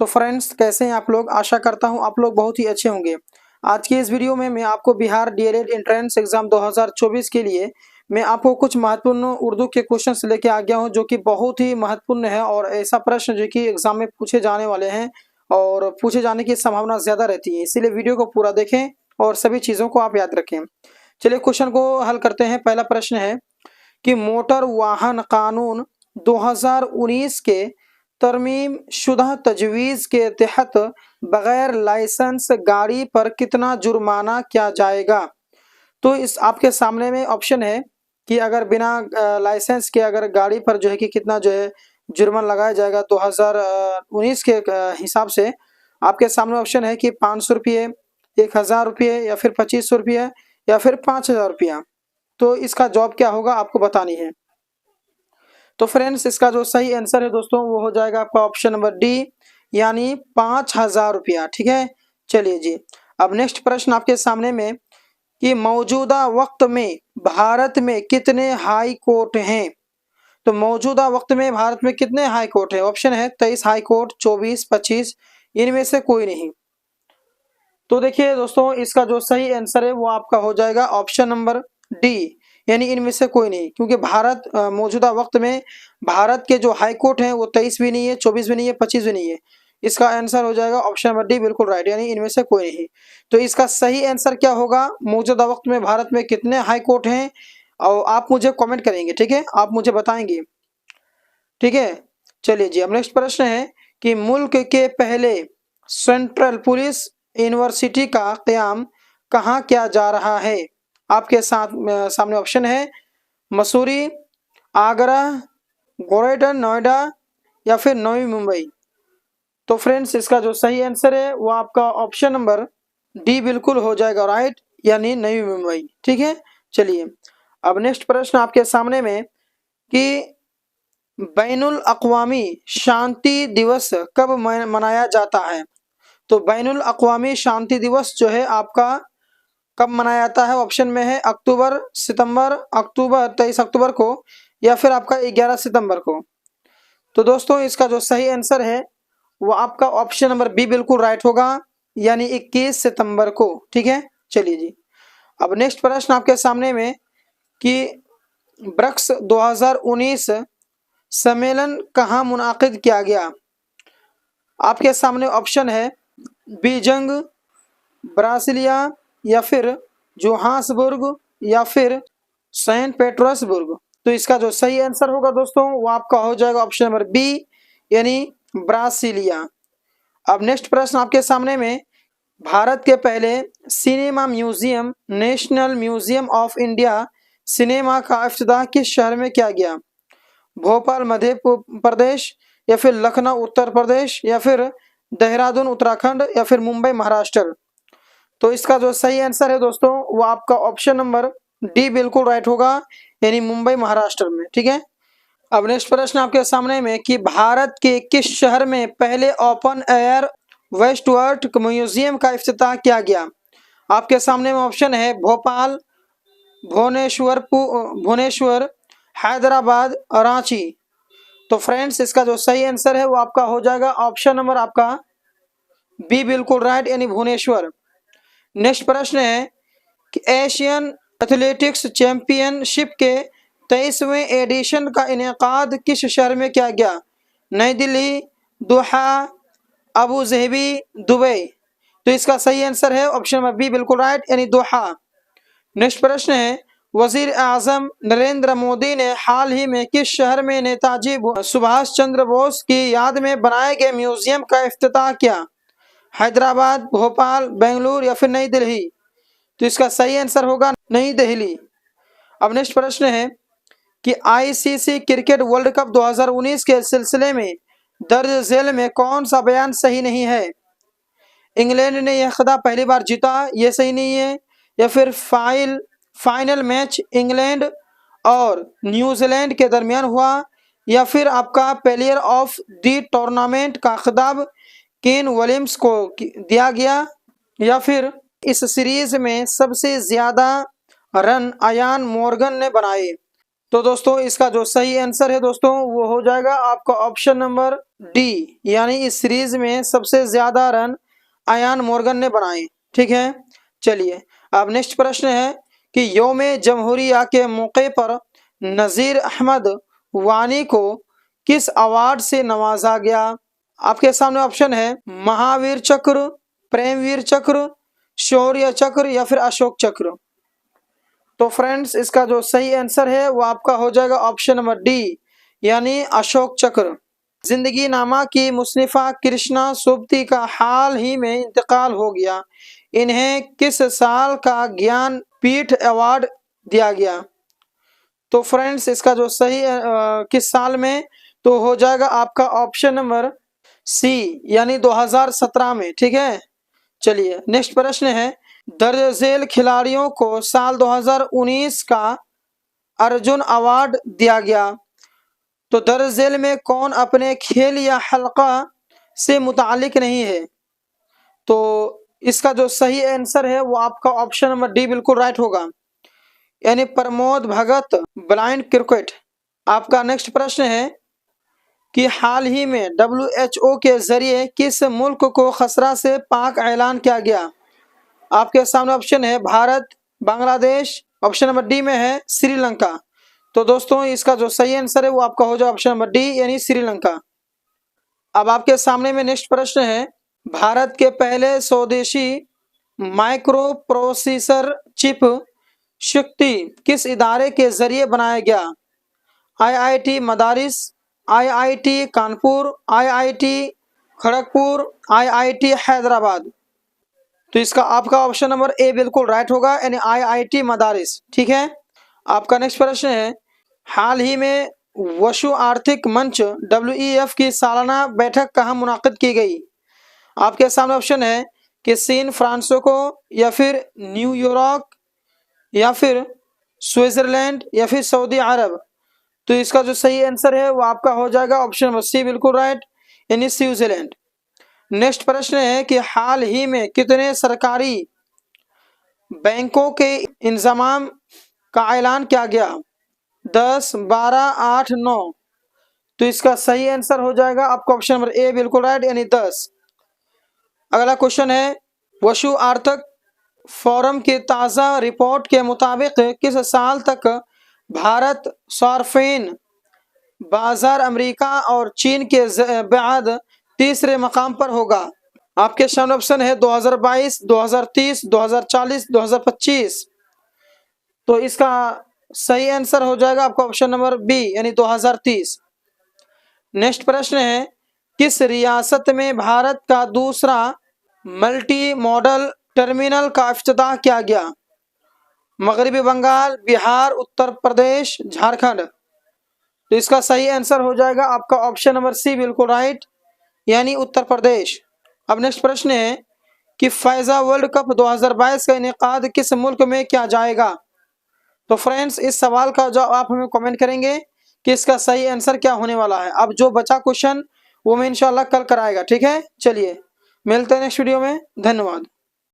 तो फ्रेंड्स, कैसे हैं आप लोग? आशा करता हूं आप लोग बहुत ही अच्छे होंगे। आज की इस वीडियो में मैं आपको बिहार डीएलएड एंट्रेंस एग्जाम 2024 के लिए मैं आपको कुछ महत्वपूर्ण उर्दू के क्वेश्चंस लेके आ गया हूं, जो कि बहुत ही महत्वपूर्ण है और ऐसा प्रश्न जो कि एग्जाम में पूछे जाने वाले हैं और पूछे जाने की संभावना ज्यादा रहती है। इसीलिए वीडियो को पूरा देखें और सभी चीजों को आप याद रखें। चलिए क्वेश्चन को हल करते हैं। पहला प्रश्न है कि मोटर वाहन कानून 2019 के तरमीम शुदा तजवीज़ के तहत बगैर लाइसेंस गाड़ी पर कितना जुर्माना किया जाएगा? तो इस आपके सामने में ऑप्शन है कि अगर बिना लाइसेंस के अगर गाड़ी पर जो है कि कितना जो है जुर्माना लगाया जाएगा 2019 के हिसाब से। आपके सामने ऑप्शन है कि 500 रुपये, 1000 रुपये, या फिर 2500 रुपये, या फिर 5000 रुपया। तो इसका जवाब क्या होगा आपको बतानी है। तो फ्रेंड्स, इसका जो सही आंसर है दोस्तों वो हो जाएगा आपका ऑप्शन नंबर डी, यानी 5000 रुपया। ठीक है, चलिए जी। अब नेक्स्ट प्रश्न आपके सामने में कि मौजूदा वक्त में भारत में कितने हाई कोर्ट हैं? तो मौजूदा वक्त में भारत में कितने हाई कोर्ट हैं? ऑप्शन है 23 हाई कोर्ट, 24, 25, इनमें से कोई नहीं। तो देखिए दोस्तों, इसका जो सही आंसर है वो आपका हो जाएगा ऑप्शन नंबर डी, यानी इनमें से कोई नहीं। क्योंकि भारत मौजूदा वक्त में भारत के जो हाई कोर्ट हैं वो 23 भी नहीं है, 24 भी नहीं है, 25 भी नहीं है। इसका आंसर हो जाएगा ऑप्शन नंबर डी, बिल्कुल राइट, यानी इनमें से कोई नहीं। तो इसका सही आंसर क्या होगा? मौजूदा वक्त में भारत में कितने हाई कोर्ट हैं, और आप मुझे कमेंट करेंगे। ठीक है, आप मुझे बताएंगे। ठीक है, चलिए जी। अब नेक्स्ट प्रश्न है कि मुल्क के पहले सेंट्रल पुलिस यूनिवर्सिटी का क़याम कहाँ किया जा रहा है? आपके साथ सामने ऑप्शन है मसूरी, आगरा, ग्रेटर नोएडा, या फिर नवी मुंबई। तो फ्रेंड्स, इसका जो सही आंसर है वो आपका ऑप्शन नंबर डी बिल्कुल हो जाएगा राइट, यानी नवी मुंबई। ठीक है, चलिए। अब नेक्स्ट प्रश्न आपके सामने में कि बैनुल अक़वामी शांति दिवस कब मनाया जाता है? तो बैनुल अक़वामी शांति दिवस जो है आपका कब मनाया जाता है? ऑप्शन में है अक्टूबर, सितंबर, अक्टूबर 23 अक्टूबर को, या फिर आपका 11 सितंबर को। तो दोस्तों, इसका जो सही आंसर है वो आपका ऑप्शन नंबर बी बिल्कुल राइट होगा, यानी 21 सितंबर को। ठीक है, चलिए जी। अब नेक्स्ट प्रश्न आपके सामने में कि ब्रिक्स 2019 सम्मेलन कहाँ मुनाकिद किया गया? आपके सामने ऑप्शन है बीजिंग, ब्रासिलिया, या फिर जोहान्सबर्ग, या फिर सेंट पीटर्सबर्ग। तो इसका जो सही आंसर होगा दोस्तों वो आपका हो जाएगा ऑप्शन नंबर बी, यानी ब्रासिलिया। अब नेक्स्ट प्रश्न आपके सामने में भारत के पहले cinema museum national museum of India cinema का इफ्तिताह किस शहर में किया गया? भोपाल मध्य प्रदेश, या फिर लखनऊ उत्तर प्रदेश, या फिर देहरादून उत्तराखंड, या फिर मुंबई महाराष्ट्र। तो इसका जो सही आंसर है दोस्तों वो आपका ऑप्शन नंबर डी बिल्कुल राइट होगा, यानी मुंबई महाराष्ट्र में। ठीक है। अब नेक्स्ट प्रश्न आपके सामने में कि भारत के किस शहर में पहले ओपन एयर वेस्टवर्ड म्यूजियम का इफ्तिताह किया गया? आपके सामने में ऑप्शन है भोपाल, भुवनेश्वर, हैदराबाद, रांची। तो फ्रेंड्स, इसका जो सही आंसर है वो आपका हो जाएगा ऑप्शन नंबर आपका बी बिल्कुल राइट, यानी भुवनेश्वर। नेक्स्ट प्रश्न है कि एशियन एथलेटिक्स चैंपियनशिप के 23वें एडिशन का इनेकाद किस शहर में किया गया? नई दिल्ली, दोहा, अबू ज़हबी, दुबई। तो इसका सही आंसर है ऑप्शन नंबर बी बिल्कुल राइट, यानी दोहा। नेक्स्ट प्रश्न है वजीर आजम नरेंद्र मोदी ने हाल ही में किस शहर में नेताजी सुभाष चंद्र बोस की याद में बनाए गए म्यूजियम का इफ्तिताह किया? हैदराबाद, भोपाल, बेंगलुरु, या फिर नई दिल्ली। तो इसका सही आंसर होगा नई दिल्ली। अब नेक्स्ट प्रश्न है कि आईसीसी क्रिकेट वर्ल्ड कप 2019 के सिलसिले में दर्ज झेल में कौन सा बयान सही नहीं है? इंग्लैंड ने यह खिताब पहली बार जीता, यह सही नहीं है, या फिर फाइनल मैच इंग्लैंड और न्यूजीलैंड के दरमियान हुआ, या फिर आपका प्लेयर ऑफ द टूर्नामेंट का खिताब केन विलियम्स को दिया गया, या फिर इस सीरीज में सबसे ज्यादा रन अयान मॉर्गन ने बनाए। तो दोस्तों, इसका जो सही आंसर है दोस्तों वो हो जाएगा आपका ऑप्शन नंबर डी, यानी इस सीरीज में सबसे ज्यादा रन अयान मोर्गन ने बनाए। ठीक है, चलिए अब नेक्स्ट प्रश्न है कि यौम जमहूरिया के मौके पर नजीर अहमद वानी को किस अवार्ड से नवाजा गया? आपके सामने ऑप्शन है महावीर चक्र, प्रेमवीर चक्र, शौर्य चक्र या फिर अशोक चक्र। तो फ्रेंड्स इसका जो सही आंसर है वो आपका हो जाएगा ऑप्शन नंबर डी, यानी अशोक चक्र। जिंदगी नामा की मुसनिफा कृष्णा सुब्ती का हाल ही में इंतकाल हो गया, इन्हें किस साल का ज्ञान पीठ अवार्ड दिया गया? तो फ्रेंड्स इसका जो सही किस साल में, तो हो जाएगा आपका ऑप्शन नंबर सी, यानी 2017 में। ठीक है, चलिए नेक्स्ट प्रश्न है दर्ज झेल खिलाड़ियों को साल 2019 का अर्जुन अवार्ड दिया गया, तो दर्ज झेल में कौन अपने खेल या हल्का से मुतालिक नहीं है? तो इसका जो सही आंसर है वो आपका ऑप्शन नंबर डी बिल्कुल राइट होगा, यानी प्रमोद भगत ब्लाइंड क्रिकेट। आपका नेक्स्ट प्रश्न है कि हाल ही में WHO के जरिए किस मुल्क को खसरा से पाक ऐलान किया गया? आपके सामने ऑप्शन है Bharat, Bangladesh, option number D में है श्रीलंका। तो दोस्तों इसका जो सही आंसर है वो आपका हो जाए ऑप्शन नंबर डी, यानी श्रीलंका। अब आपके सामने में नेक्स्ट प्रश्न है भारत के पहले स्वदेशी माइक्रो प्रोसेसर चिप शक्ति किस इदारे के जरिए बनाया गया? IIT मदारिस, IIT Kanpur, IIT Kharagpur, IIT Hyderabad. तो इसका आपका ऑप्शन नंबर ए बिल्कुल राइट होगा, यानी IIT मदारिस। ठीक है, आपका नेक्स्ट प्रश्न है हाल ही में वशु आर्थिक मंच WEF की सालाना बैठक कहाँ मुनाकिद की गई? आपके सामने ऑप्शन है कि सैन फ्रांसिस्को या फिर न्यूयॉर्क या फिर स्विट्जरलैंड या फिर सऊदी अरब। तो इसका जो सही आंसर है वो आपका हो जाएगा ऑप्शन नंबर सी बिल्कुल राइट, यानी स्विट्जरलैंड। नेक्स्ट प्रश्न है कि हाल ही में कितने सरकारी बैंकों के इंजमाम का ऐलान किया गया? 10, 12, 8, 9। तो इसका सही आंसर हो जाएगा आपका ऑप्शन नंबर ए बिल्कुल राइट, यानी 10। अगला क्वेश्चन है वशु आर्थिक फोरम की ताज़ा रिपोर्ट के मुताबिक किस साल तक भारत सार्फिन बाजार अमेरिका और चीन के बाद तीसरे मकाम पर होगा? आपके सामने ऑप्शन है 2022, 2030, 2040, 2025। तो इसका सही आंसर हो जाएगा आपका ऑप्शन नंबर बी, यानी 2030। नेक्स्ट प्रश्न है किस रियासत में भारत का दूसरा मल्टी मॉडल टर्मिनल का इफ्तिताह किया गया? मगरबी बंगाल, बिहार, उत्तर प्रदेश, झारखंड। तो इसका सही आंसर हो जाएगा आपका ऑप्शन नंबर सी बिल्कुल राइट, यानी उत्तर प्रदेश। अब नेक्स्ट प्रश्न है कि फैजा वर्ल्ड कप 2022 का इनेकाद किस मुल्क में किया जाएगा? तो फ्रेंड्स इस सवाल का जवाब आप हमें कमेंट करेंगे कि इसका सही आंसर क्या होने वाला है। अब जो बचा क्वेश्चन वो मैं इंशाल्लाह कल कराएगा। ठीक है, चलिए मिलते हैं नेक्स्ट वीडियो में, धन्यवाद।